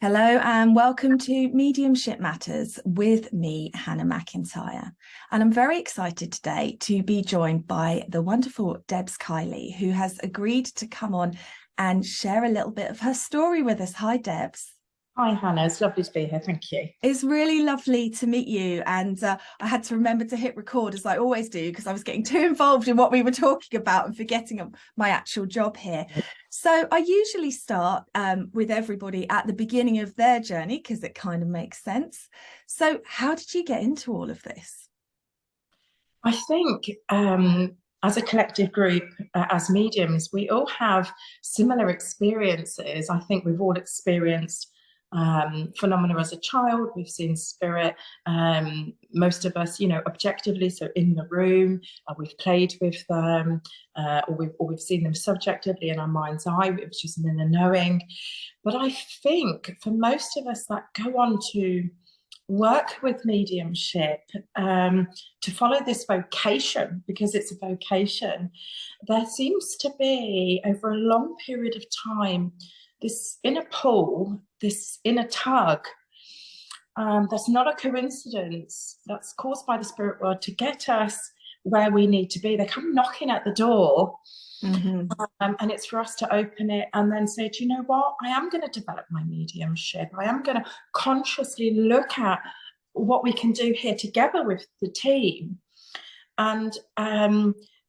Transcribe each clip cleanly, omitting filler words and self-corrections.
Hello and welcome to Mediumship Matters with me, Hannah McIntyre. And I'm very excited today to be joined by the wonderful Debs Kiely, who has agreed to come on and share a little bit of her story with us. Hi, Debs. Hi, Hannah. It's lovely to be here. Thank you. It's really lovely to meet you. And I had to remember to hit record, as I always do, because I was getting too involved in what we were talking about and forgetting my actual job here. So I usually start with everybody at the beginning of their journey, because it kind of makes sense. So how did you get into all of this? I think as a collective group, as mediums, we all have similar experiences. I think we've all experienced phenomena as a child. We've seen spirit, most of us, objectively, so in the room, we've played with them, or we've seen them subjectively in our mind's eye, which is in the knowing. But I think for most of us that go on to work with mediumship, to follow this vocation, because it's a vocation, there seems to be, over a long period of time, this inner pull, this inner tug, that's not a coincidence, that's caused by the spirit world to get us where we need to be. They come knocking at the door. Mm-hmm. And it's for us to open it and then say, do you know what? I am going to develop my mediumship. I am going to consciously look at what we can do here together with the team.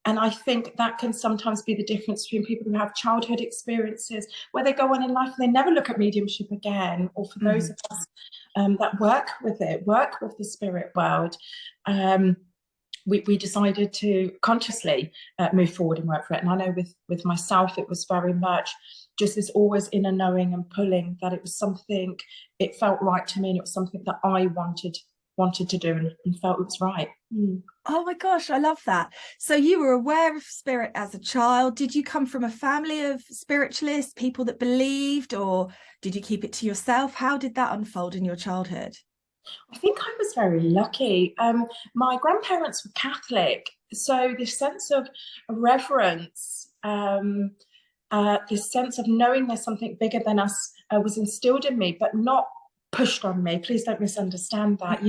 And I think that can sometimes be the difference between people who have childhood experiences where they go on in life and they never look at mediumship again, or for those of us that work with the spirit world. We decided to consciously move forward and work for it. And I know with myself, it was very much just this always inner knowing and pulling, that it was something, it felt right to me, and it was something that I wanted to do and felt it was right. Oh my gosh, I love that. So you were aware of spirit as a child. Did you come from a family of spiritualists, people that believed, or did you keep it to yourself? How did that unfold in your childhood? I think I was very lucky. My grandparents were Catholic, so this sense of reverence, this sense of knowing there's something bigger than us, was instilled in me, but not pushed on me. Please don't misunderstand that.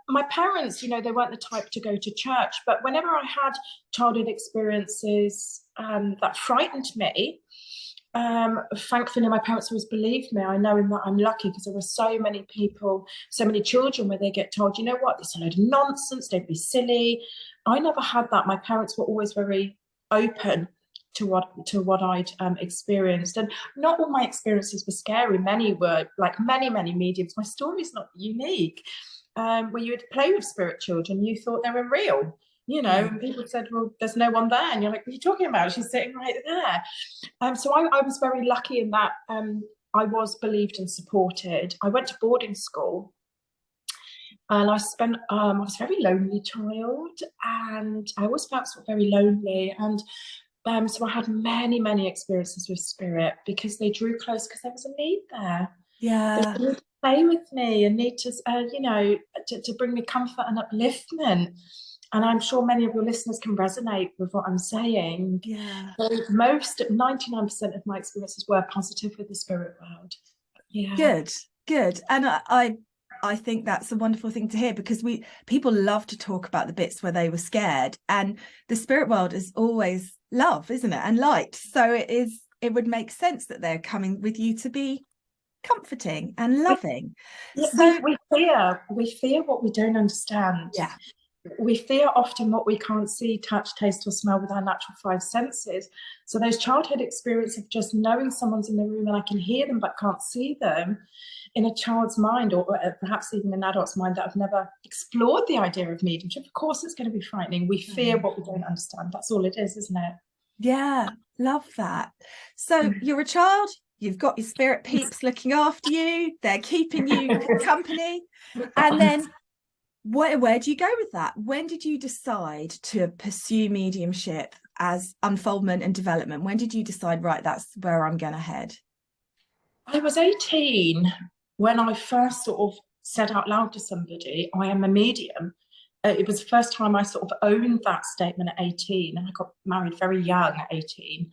My parents, they weren't the type to go to church, but whenever I had childhood experiences that frightened me, thankfully my parents always believed me. I know in that I'm lucky, because there were so many people, so many children, where they get told, you know what, this is a load of nonsense, don't be silly. I never had that. My parents were always very open to what I'd experienced, and not all my experiences were scary. Many were, like many mediums. My story is not unique, where you would play with spirit children, you thought they were real, and people said, well, there's no one there, and you're like, what are you talking about? She's sitting right there. So I was very lucky in that I was believed and supported. I went to boarding school, and I was a very lonely child, and I always felt very lonely. And so I had many experiences with spirit, because they drew close, because there was a need there. Yeah. They need to play with me and need to, to bring me comfort and upliftment. And I'm sure many of your listeners can resonate with what I'm saying. Yeah. So 99% of my experiences were positive with the spirit world. Yeah. Good. And I think that's a wonderful thing to hear, because people love to talk about the bits where they were scared, and the spirit world is always love, isn't it? And light. So it would make sense that they're coming with you to be comforting and loving. So we fear what we don't understand. yeah. We fear often what we can't see, touch, taste, or smell with our natural five senses. So those childhood experiences of just knowing someone's in the room and I can hear them but can't see them, in a child's mind, or perhaps even an adult's mind that have never explored the idea of mediumship, of course it's going to be frightening. We fear what we don't understand. That's all it is, isn't it? Yeah, love that. So you're a child, you've got your spirit peeps looking after you, they're keeping you company, and then where do you go with that? When did you decide to pursue mediumship as unfoldment and development? When did you decide, right, that's where I'm going to head? I was 18 when I first sort of said out loud to somebody, I am a medium. it was the first time I sort of owned that statement at 18, and I got married very young at 18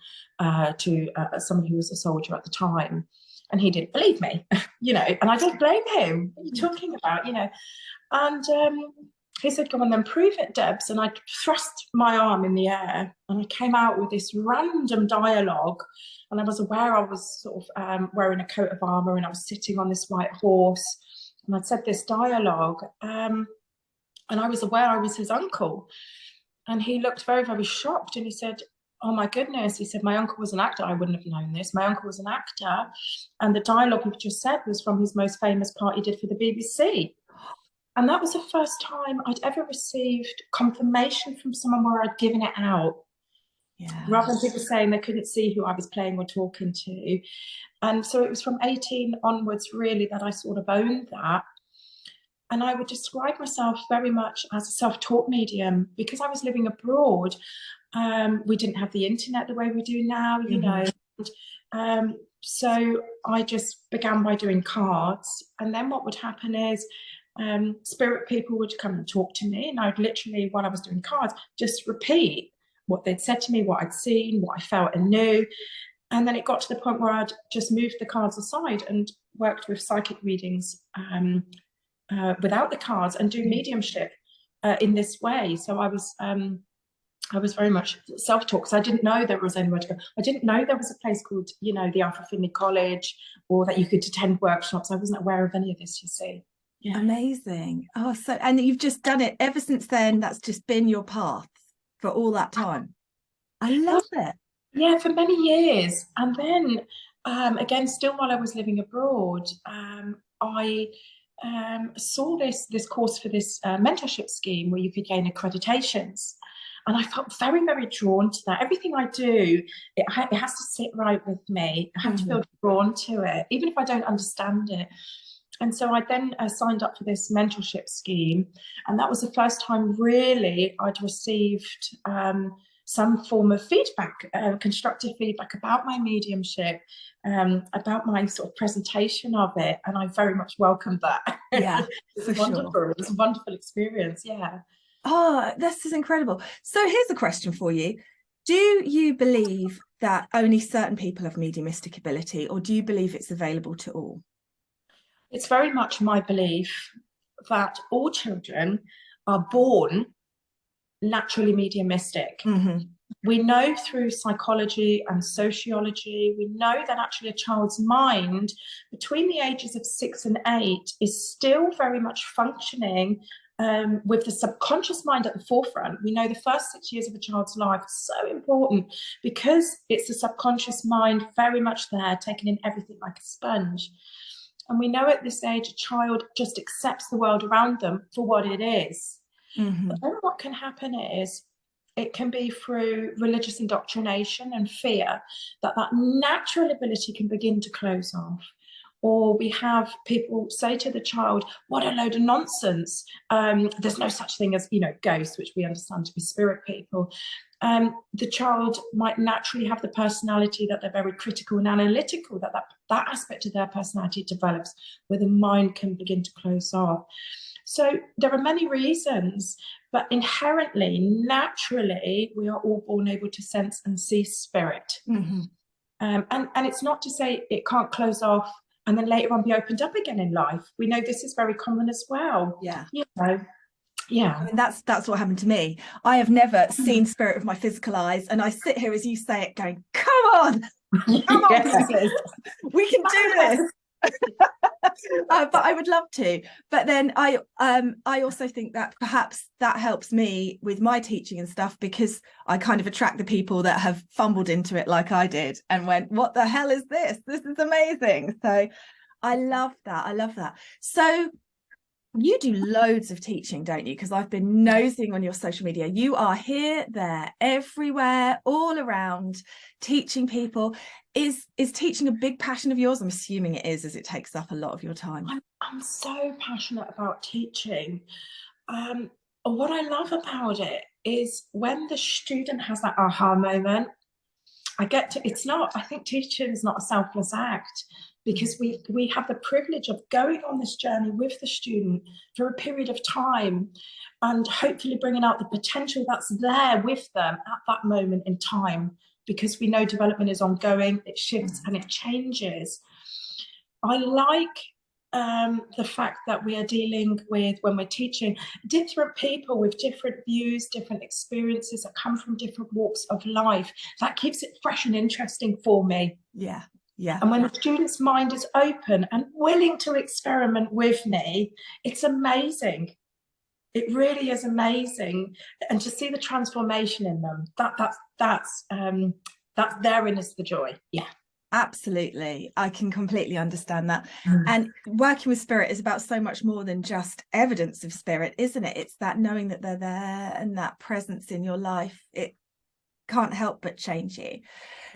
to someone who was a soldier at the time, and he didn't believe me, you know, and I don't blame him. What are you talking about, you know? And he said, "Go on then, prove it, Debs." And I thrust my arm in the air, and I came out with this random dialogue, and I was aware I was sort of wearing a coat of armour, and I was sitting on this white horse, and I'd said this dialogue. And I was aware I was his uncle. And he looked very, very shocked. And he said, "Oh my goodness." He said, "My uncle was an actor. I wouldn't have known this. My uncle was an actor. And the dialogue you've just said was from his most famous part he did for the BBC." And that was the first time I'd ever received confirmation from someone where I'd given it out. Yeah. Rather than people saying they couldn't see who I was playing or talking to. And so it was from 18 onwards, really, that I sort of owned that. And I would describe myself very much as a self-taught medium because I was living abroad. We didn't have the internet the way we do now, you know. So I just began by doing cards. And then what would happen is spirit people would come and talk to me. And I'd literally, while I was doing cards, just repeat what they'd said to me, what I'd seen, what I felt and knew. And then it got to the point where I'd just moved the cards aside and worked with psychic readings without the cards and do mediumship in this way. So I was very much self-taught because I didn't know there was anywhere to go. I didn't know there was a place called, you know, the Alpha Finley College, or that you could attend workshops. I wasn't aware of any of this, you see. Yeah. Amazing. Oh, so, and you've just done it ever since then. That's just been your path for all that time. I love it. Yeah, for many years. And then again, still while I was living abroad, I saw this course for this mentorship scheme where you could gain accreditations. And I felt very, very drawn to that. Everything I do, it has to sit right with me. I have to feel drawn to it, even if I don't understand it. And so I then signed up for this mentorship scheme. And that was the first time really I'd received some form of feedback, constructive feedback about my mediumship, about my sort of presentation of it. And I very much welcomed that. Yeah, It was wonderful. Sure. It was a wonderful experience. Yeah. Oh, this is incredible. So here's a question for you. Do you believe that only certain people have mediumistic ability, or do you believe it's available to all? It's very much my belief that all children are born naturally mediumistic. We know through psychology and sociology, we know that actually a child's mind between the ages of 6 and 8 is still very much functioning with the subconscious mind at the forefront. We know the first 6 years of a child's life is so important because it's the subconscious mind very much there, taking in everything like a sponge. And we know at this age, a child just accepts the world around them for what it is. But then what can happen is, it can be through religious indoctrination and fear that natural ability can begin to close off. Or we have people say to the child, "What a load of nonsense. There's no such thing as, you know, ghosts," which we understand to be spirit people. The child might naturally have the personality that they're very critical and analytical, that aspect of their personality develops where the mind can begin to close off. So there are many reasons, but inherently, naturally, we are all born able to sense and see spirit. And it's not to say it can't close off and then later on be opened up again in life. We know this is very common as well. Yeah. You know, yeah. I mean, that's what happened to me. I have never seen spirit with my physical eyes, and I sit here as you say it going, come on, pieces. We can do this. But I would love to. But then I also think that perhaps that helps me with my teaching and stuff, because I kind of attract the people that have fumbled into it like I did and went, what the hell is this? This is amazing. So I love that. So you do loads of teaching, don't you? Because I've been nosing on your social media. You are here, there, everywhere, all around, teaching people. Is teaching a big passion of yours? I'm assuming it is, as it takes up a lot of your time. I'm so passionate about teaching. What I love about it is when the student has that aha moment, I think teaching is not a selfless act, because we have the privilege of going on this journey with the student for a period of time, and hopefully bringing out the potential that's there with them at that moment in time, because we know development is ongoing, it shifts and it changes. I like the fact that we are dealing with, when we're teaching, different people with different views, different experiences that come from different walks of life. That keeps it fresh and interesting for me. Yeah. Yeah. And when the student's mind is open and willing to experiment with me, it's amazing. It really is amazing. And to see the transformation in them, that's therein is the joy. Yeah. Absolutely. I can completely understand that. And working with spirit is about so much more than just evidence of spirit, isn't it? It's that knowing that they're there and that presence in your life. It can't help but change you.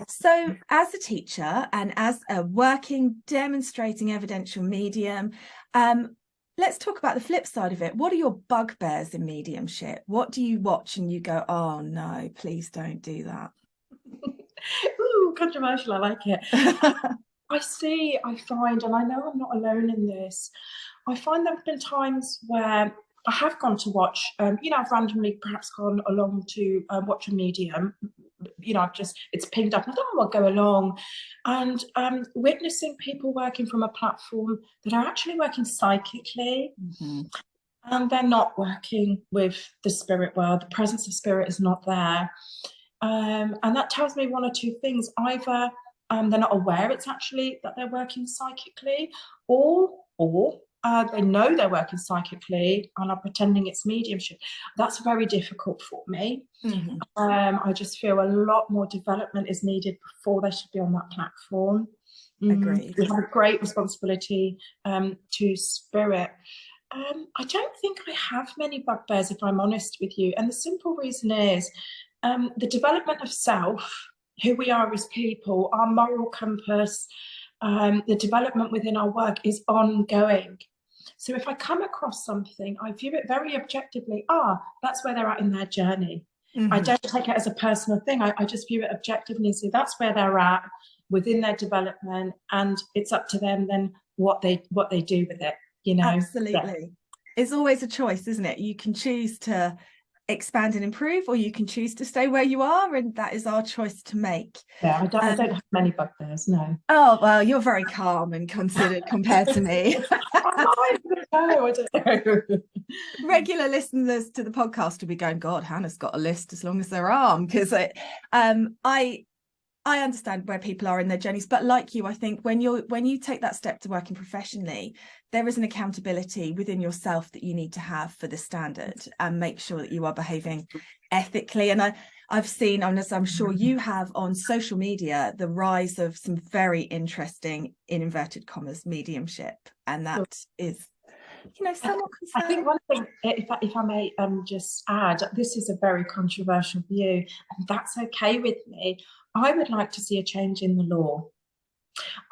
So as a teacher and as a working, demonstrating evidential medium, let's talk about the flip side of it. What are your bugbears in mediumship? What do you watch and you go, oh no, please don't do that? Ooh, controversial, I like it. I find, and I know I'm not alone in this, I find there have been times where I have gone to watch, I've randomly perhaps gone along to watch a medium, it's pinged up, and I thought, oh, I'll go along, and witnessing people working from a platform that are actually working psychically, and they're not working with the spirit world, the presence of spirit is not there. And that tells me one or two things. Either they're not aware it's actually that they're working psychically, or they know they're working psychically and are pretending it's mediumship. That's very difficult for me. I just feel a lot more development is needed before they should be on that platform. Agreed. We have a great responsibility to spirit. I don't think I have many bugbears, if I'm honest with you. And the simple reason is the development of self, who we are as people, our moral compass, the development within our work is ongoing. So if I come across something, I view it very objectively. That's where they're at in their journey. I don't take it as a personal thing. I just view it objectively and say that's where they're at within their development, and it's up to them then what they do with it. Absolutely. Yeah. It's always a choice, isn't it? You can choose to expand and improve, or you can choose to stay where you are, and that is our choice to make. I don't have many bugbears, no. Oh well, you're very calm and considered compared to me. I don't know. Regular listeners to the podcast will be going, God, Hannah's got a list as long as their arm, because I understand where people are in their journeys, but like you, I think when you take that step to working professionally, there is an accountability within yourself that you need to have for the standard, and make sure that you are behaving ethically. And I've seen, as I'm sure you have, on social media, the rise of some very interesting, in inverted commas, mediumship, and that is, somewhat concerning. I think one thing, if I may just add, this is a very controversial view, and that's okay with me. I would like to see a change in the law.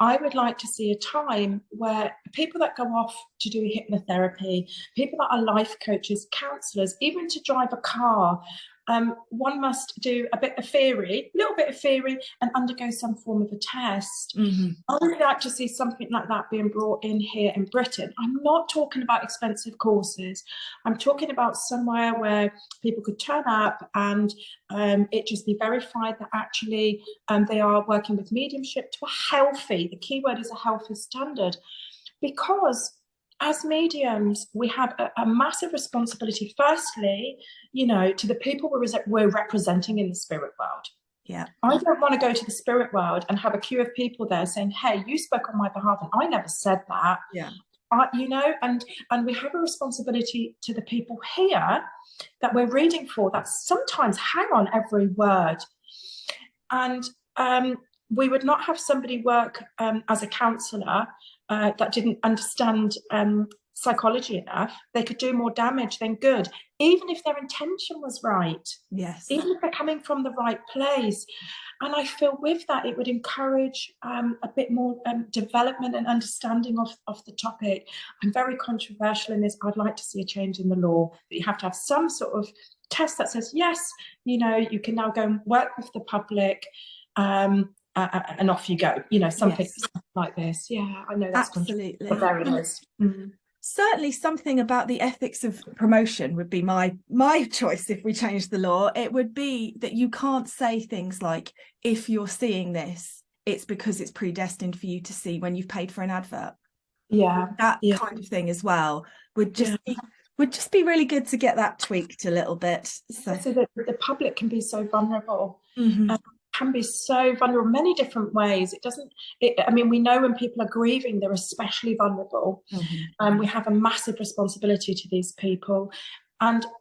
I would like to see a time where people that go off to do hypnotherapy, people that are life coaches, counsellors, even to drive a car, one must do a little bit of theory, and undergo some form of a test. I would like to see something like that being brought in here in Britain. I'm not talking about expensive courses. I'm talking about somewhere where people could turn up and it just be verified that actually they are working with mediumship to a healthy, the key word is a healthy standard. Because as mediums, we have a massive responsibility, firstly, to the people we're representing in the spirit world. Yeah. I don't want to go to the spirit world and have a queue of people there saying, hey, you spoke on my behalf and I never said that. Yeah. And we have a responsibility to the people here that we're reading for that sometimes hang on every word. And we would not have somebody work as a counsellor that didn't understand psychology enough. They could do more damage than good, even if their intention was right. Yes. Even if they're coming from the right place. And I feel with that, it would encourage a bit more development and understanding of the topic. I'm very controversial in this. I'd like to see a change in the law, that you have to have some sort of test that says, yes, you can now go and work with the public. and off you go, you know, something Yes, like this. Yeah, I know that's controversial, but absolutely. there it is. Certainly something about the ethics of promotion would be my choice. If we change the law, it would be that you can't say things like, if you're seeing this, it's because it's predestined for you to see when you've paid for an advert. Yeah, That yeah, kind of thing as well would yeah. just be really good to get that tweaked a little bit. So that the public can be so vulnerable, Mhm. can be so vulnerable in many different ways. It doesn't, I mean, we know when people are grieving, they're especially vulnerable. We have a massive responsibility to these people.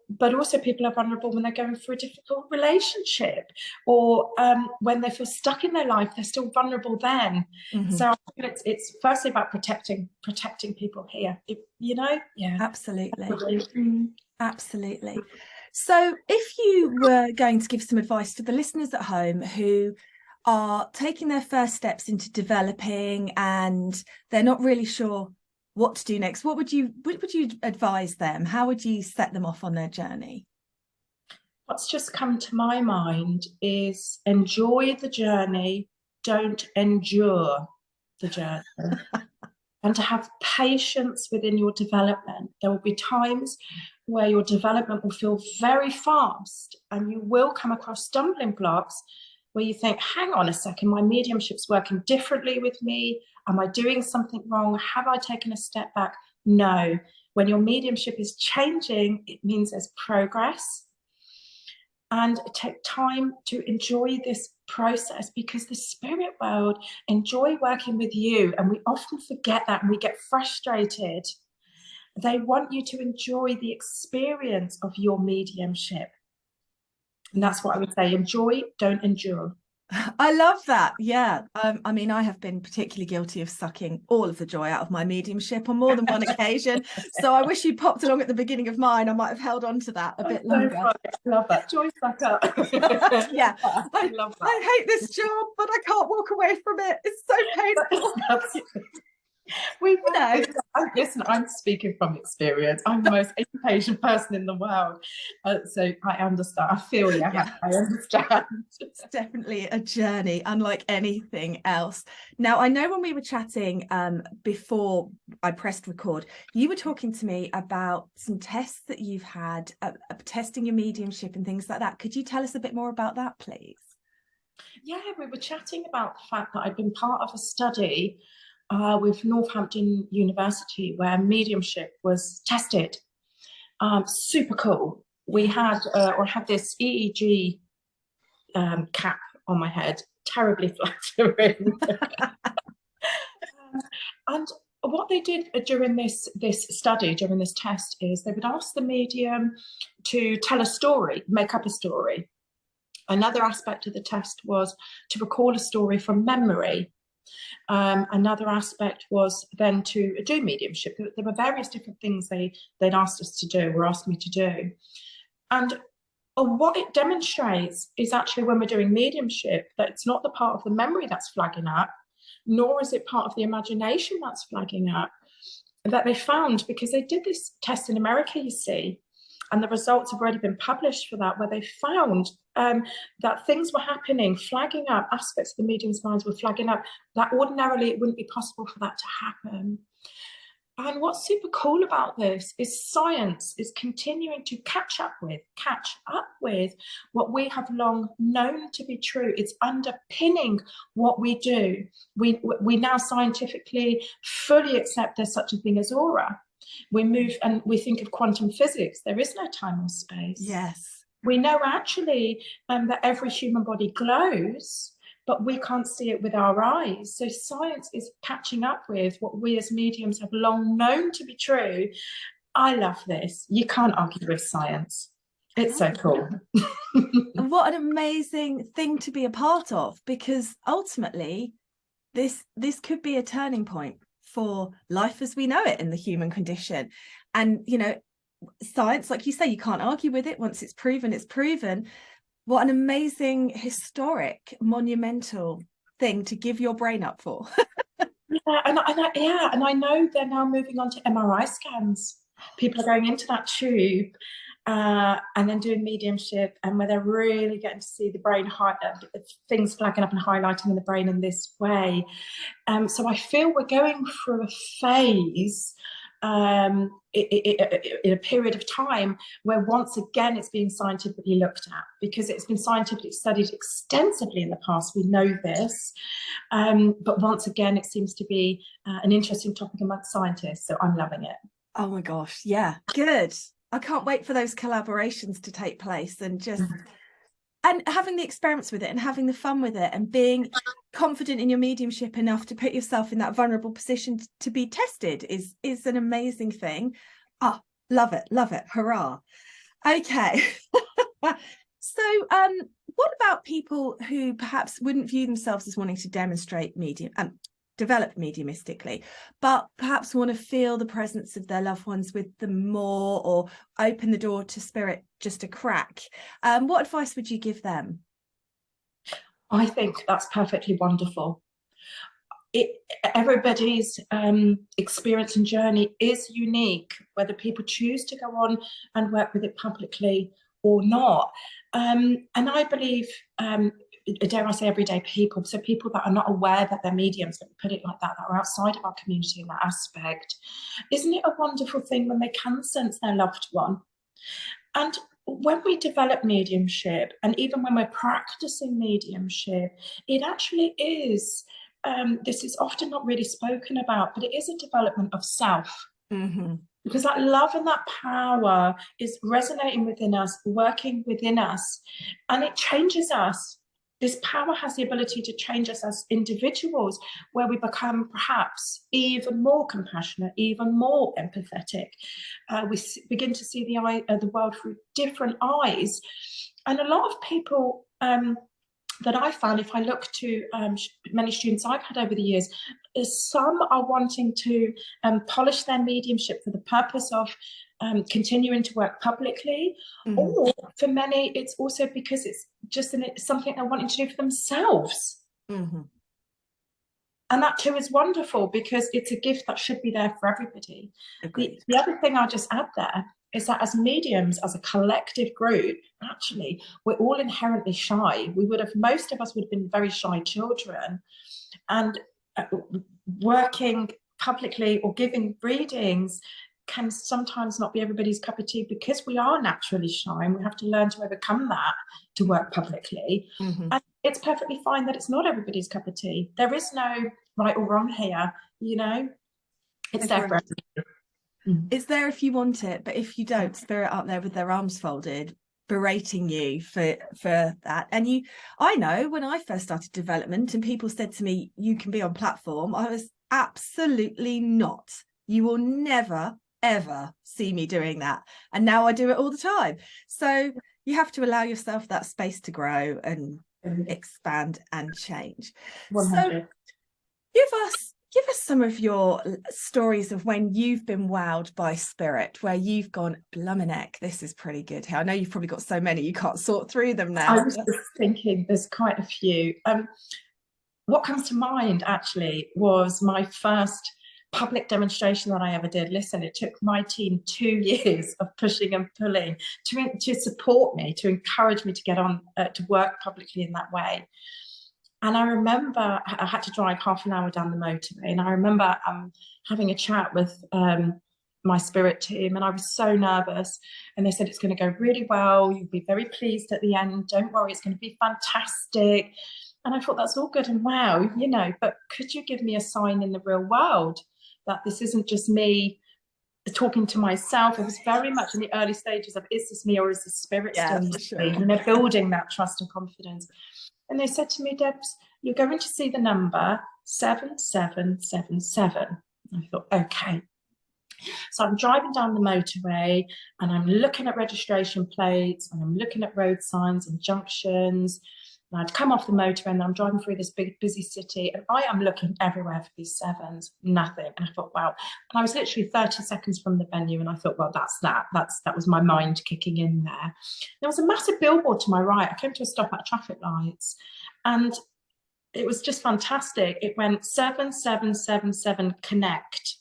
But also people are vulnerable when they're going through a difficult relationship, or when they feel stuck in their life, they're still vulnerable then. So it's firstly about protecting people here, you know. Yeah, Absolutely. Absolutely. So if you were going to give some advice to the listeners at home who are taking their first steps into developing and they're not really sure what to do next, what would you advise them? How would you set them off on their journey? What's just come to my mind is enjoy the journey, don't endure the journey. And to have patience within your development. There will be times where your development will feel very fast, and you will come across stumbling blocks where you think, hang on a second, my mediumship's working differently with me. Am I doing something wrong? Have I taken a step back? No. When your mediumship is changing, it means there's progress. And take time to enjoy this process, because the spirit world enjoy working with you, and we often forget that and we get frustrated. They want you to enjoy the experience of your mediumship, and that's what I would say: enjoy, don't endure. I love that. Yeah. I mean, I have been particularly guilty of sucking all of the joy out of my mediumship on more than one occasion. So I wish you'd popped along at the beginning of mine. I might have held on to that a bit longer. I love that. Joy sucker. Yeah. I love that. I hate this job, but I can't walk away from it. It's so painful. Listen, I'm speaking from experience. I'm the most impatient person in the world, so I understand. I feel you. Yeah. I understand. It's definitely a journey unlike anything else. Now, I know when we were chatting before I pressed record, you were talking to me about some tests that you've had, testing your mediumship and things like that. Could you tell us a bit more about that, please? Yeah, we were chatting about the fact that I'd been part of a study with Northampton University where mediumship was tested. Super cool. We had this EEG cap on my head, terribly flattering. And what they did during this study, during this test, is they would ask the medium to tell a story, make up a story. Another aspect of the test was to recall a story from memory. Another aspect was then to do mediumship. There were various different things they'd asked us to do, or asked me to do. And what it demonstrates is actually, when we're doing mediumship, that it's not the part of the memory that's flagging up, nor is it part of the imagination that's flagging up. That they found, because they did this test in America, you see, and the results have already been published for that, where they found that things were happening, flagging up, aspects of the medium's minds were flagging up, that ordinarily it wouldn't be possible for that to happen. And what's super cool about this is science is continuing to catch up with what we have long known to be true. It's underpinning what we do. We now scientifically fully accept there's such a thing as aura. We move and we think of quantum physics. There is no time or space. Yes. We know actually that every human body glows, but we can't see it with our eyes. So science is catching up with what we as mediums have long known to be true. I love this. You can't argue with science. It's so cool. And what an amazing thing to be a part of, because ultimately this could be a turning point for life as we know it in the human condition. And, you know, science, like you say, you can't argue with it. Once it's proven, it's proven. What an amazing, historic, monumental thing to give your brain up for. And I know they're now moving on to MRI scans. People are going into that tube and then doing mediumship, and where they're really getting to see the brain, things flagging up and highlighting in the brain in this way. So I feel we're going through a phase in a period of time where once again it's being scientifically looked at, because it's been scientifically studied extensively in the past. We know this, but once again it seems to be an interesting topic amongst scientists, so I'm loving it. Oh my gosh, yeah, good. I can't wait for those collaborations to take place, and just and having the experiments with it and having the fun with it, and being confident in your mediumship enough to put yourself in that vulnerable position to be tested is an amazing thing. Ah, love it, hurrah. Okay. So what about people who perhaps wouldn't view themselves as wanting to demonstrate develop mediumistically, but perhaps want to feel the presence of their loved ones with them more, or open the door to spirit just a crack? What advice would you give them? I think that's perfectly wonderful. Everybody's experience and journey is unique, whether people choose to go on and work with it publicly or not. And I believe, dare I say, everyday people, so people that are not aware that they're mediums, let me put it like that are outside of our community in that aspect. Isn't it a wonderful thing when they can sense their loved one? And when we develop mediumship, and even when we're practicing mediumship, it actually is, this is often not really spoken about, but it is a development of self. Mm-hmm. Because that love and that power is resonating within us, working within us, and it changes us. This power has the ability to change us as individuals, where we become perhaps even more compassionate, even more empathetic. We begin to see the world through different eyes. And a lot of people that I found, if I look to many students I've had over the years, is some are wanting to polish their mediumship for the purpose of continuing to work publicly, or for many it's also because it's just something they're wanting to do for themselves. And that too is wonderful, because it's a gift that should be there for everybody. The other thing I'll just add there is that as mediums, as a collective group, actually we're all inherently shy. Most of us would have been very shy children, and working publicly or giving readings can sometimes not be everybody's cup of tea, because we are naturally shy, and we have to learn to overcome that to work publicly. And it's perfectly fine that it's not everybody's cup of tea. There is no right or wrong here, it's there for everybody. It's there if you want it, but if you don't, spirit up there with their arms folded, berating you for that. And I know when I first started development and people said to me, you can be on platform, I was absolutely not. You will never ever see me doing that. And now I do it all the time. So you have to allow yourself that space to grow and expand and change. 100. So give us some of your stories of when you've been wowed by spirit, where you've gone, blumeneck, this is pretty good here. I know you've probably got so many you can't sort through them now. I was just thinking there's quite a few. What comes to mind actually was my first public demonstration that I ever did. Listen, it took my team 2 years of pushing and pulling to support me, to encourage me to get on to work publicly in that way. And I remember I had to drive half an hour down the motorway, and I remember having a chat with my spirit team, and I was so nervous, and they said, it's going to go really well, you'll be very pleased at the end, don't worry, it's going to be fantastic. And I thought, that's all good and wow, but could you give me a sign in the real world that this isn't just me talking to myself? It was very much in the early stages of, is this me or is this spirit still me? And they're building that trust and confidence. And they said to me, Debs, you're going to see the number 7777. I thought, okay. So I'm driving down the motorway, and I'm looking at registration plates, and I'm looking at road signs and junctions. And I'd come off the motorway, and I'm driving through this big, busy city, and I am looking everywhere for these sevens, nothing. And I thought, wow. And I was literally 30 seconds from the venue, and I thought, well, that's that. That was my mind kicking in there. There was a massive billboard to my right. I came to a stop at traffic lights, and it was just fantastic. It went 7777 connect.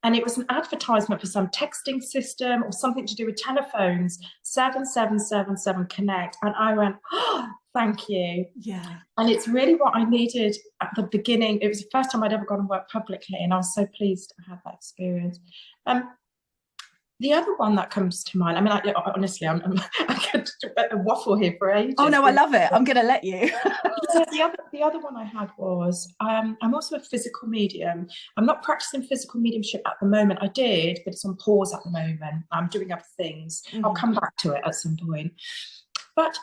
and it was an advertisement for some texting system or something to do with telephones, 7777 connect. And I went, oh, thank you. Yeah. And it's really what I needed at the beginning. It was the first time I'd ever gone and worked publicly, and I was so pleased to have that experience. The other one that comes to mind, I mean, honestly, I could waffle here for ages. Oh no, I love it. I'm going to let you. The other one I had was, I'm also a physical medium. I'm not practicing physical mediumship at the moment. I did, but it's on pause at the moment. I'm doing other things. I'll come back to it at some point. But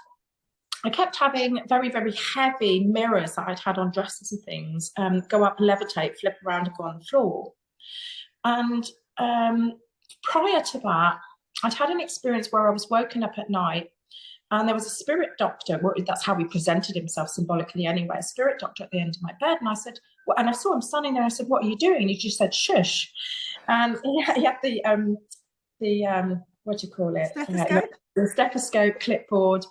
I kept having very, very heavy mirrors that I'd had on dresses and things go up, levitate, flip around, and go on the floor. And prior to that, I'd had an experience where I was woken up at night, and there was a spirit doctor. Well, that's how he presented himself symbolically anyway, a spirit doctor at the end of my bed. And I said, well, and I saw him standing there. I said, what are you doing? He just said, shush. And he had the what do you call it? Stethoscope? The stethoscope, clipboard.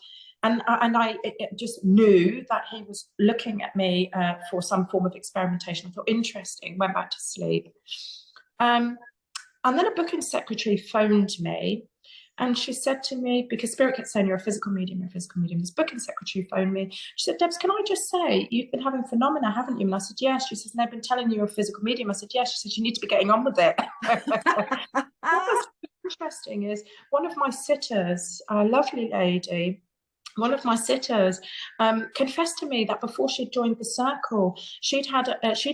And I just knew that he was looking at me for some form of experimentation. I thought, interesting, went back to sleep. And then a booking secretary phoned me, and she said to me, because Spirit kept saying, you're a physical medium, you're a physical medium. This booking secretary phoned me. She said, Debs, can I just say, you've been having phenomena, haven't you? And I said, yes. She says, and they've been telling you you're a physical medium. I said, yes. She said, you need to be getting on with it. What's interesting is one of my sitters, a lovely lady, one of my sitters confessed to me that before she joined the circle, she'd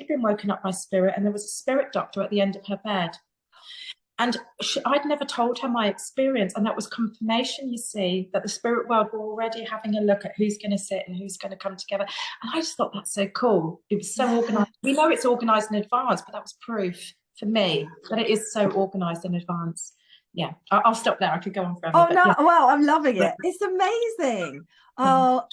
been woken up by spirit, and there was a spirit doctor at the end of her bed. And I'd never told her my experience, and that was confirmation, you see, that the spirit world were already having a look at who's going to sit and who's going to come together. And I just thought, that's so cool. It was so organised. We know it's organised in advance, but that was proof for me that it is so organised in advance. Yeah, I'll stop there. I could go on forever. Oh no, yeah. wow, I'm loving it. It's amazing. Oh,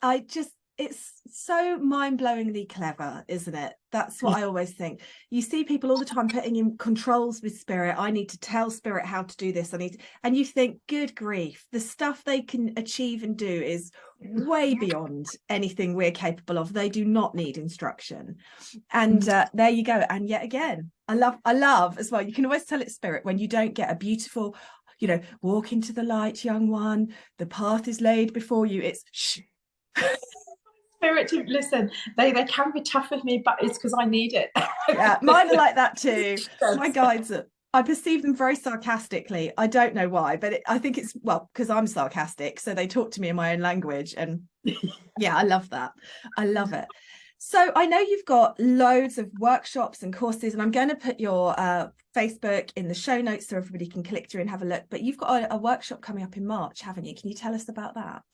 it's so mind-blowingly clever, isn't it? That's what I always think. You see people all the time putting in controls with spirit. I need to tell spirit how to do this. And you think, good grief, the stuff they can achieve and do is way beyond anything we're capable of. They do not need instruction. And there you go. And yet again, I love as well. You can always tell it's spirit when you don't get a beautiful, walk into the light, young one. The path is laid before you. It's shh. Spirit to listen, they can be tough with me, but it's because I need it. Yeah, mine are like that too. My guides I perceive them very sarcastically. I don't know why, but I think it's because I'm sarcastic, so they talk to me in my own language. And yeah, I love that. I love it. So I know you've got loads of workshops and courses, and I'm going to put your Facebook in the show notes so everybody can click through and have a look. But you've got a workshop coming up in March, haven't you? Can you tell us about that?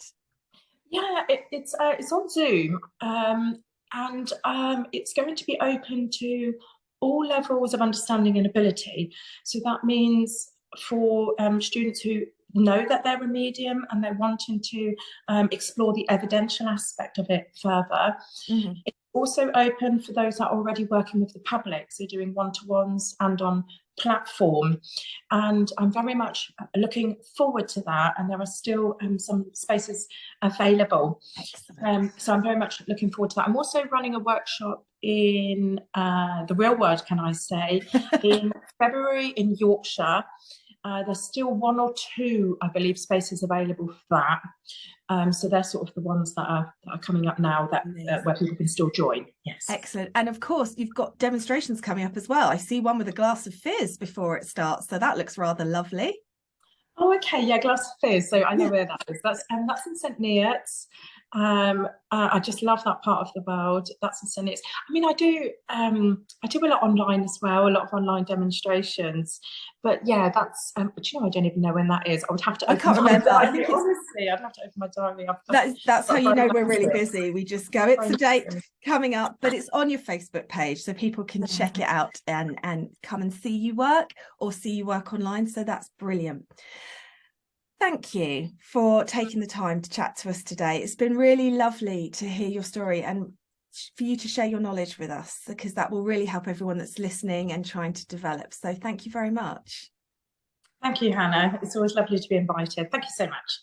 Yeah, it's on Zoom, and it's going to be open to all levels of understanding and ability. So that means for students who know that they're a medium and they're wanting to explore the evidential aspect of it further. Mm-hmm. It's also open for those that are already working with the public, so doing one-to-ones and on platform, and I'm very much looking forward to that, and there are still some spaces available. So I'm very much looking forward to that. I'm also running a workshop in the real world, can I say, in February in Yorkshire. There's still 1 or 2, I believe, spaces available for that. So they're sort of the ones that are coming up now that where people can still join. Yes. Excellent. And of course, you've got demonstrations coming up as well. I see one with a glass of fizz before it starts. So that looks rather lovely. Oh, okay. Yeah, glass of fizz. So I know where that is. That's in St. Neots. I just love that part of the world. That's in St. Neots. I mean, I do a lot online as well, a lot of online demonstrations. But yeah, that's but I don't even know when that is. I would have to I can't remember. I think honestly, I'd have to open my diary up. That's how you know we're really busy. We just go, it's a date coming up, but it's on your Facebook page, so people can check it out and come and see you work or see you work online. So that's brilliant. Thank you for taking the time to chat to us today. It's been really lovely to hear your story and for you to share your knowledge with us, because that will really help everyone that's listening and trying to develop. So thank you very much. Thank you, Hannah. It's always lovely to be invited. Thank you so much.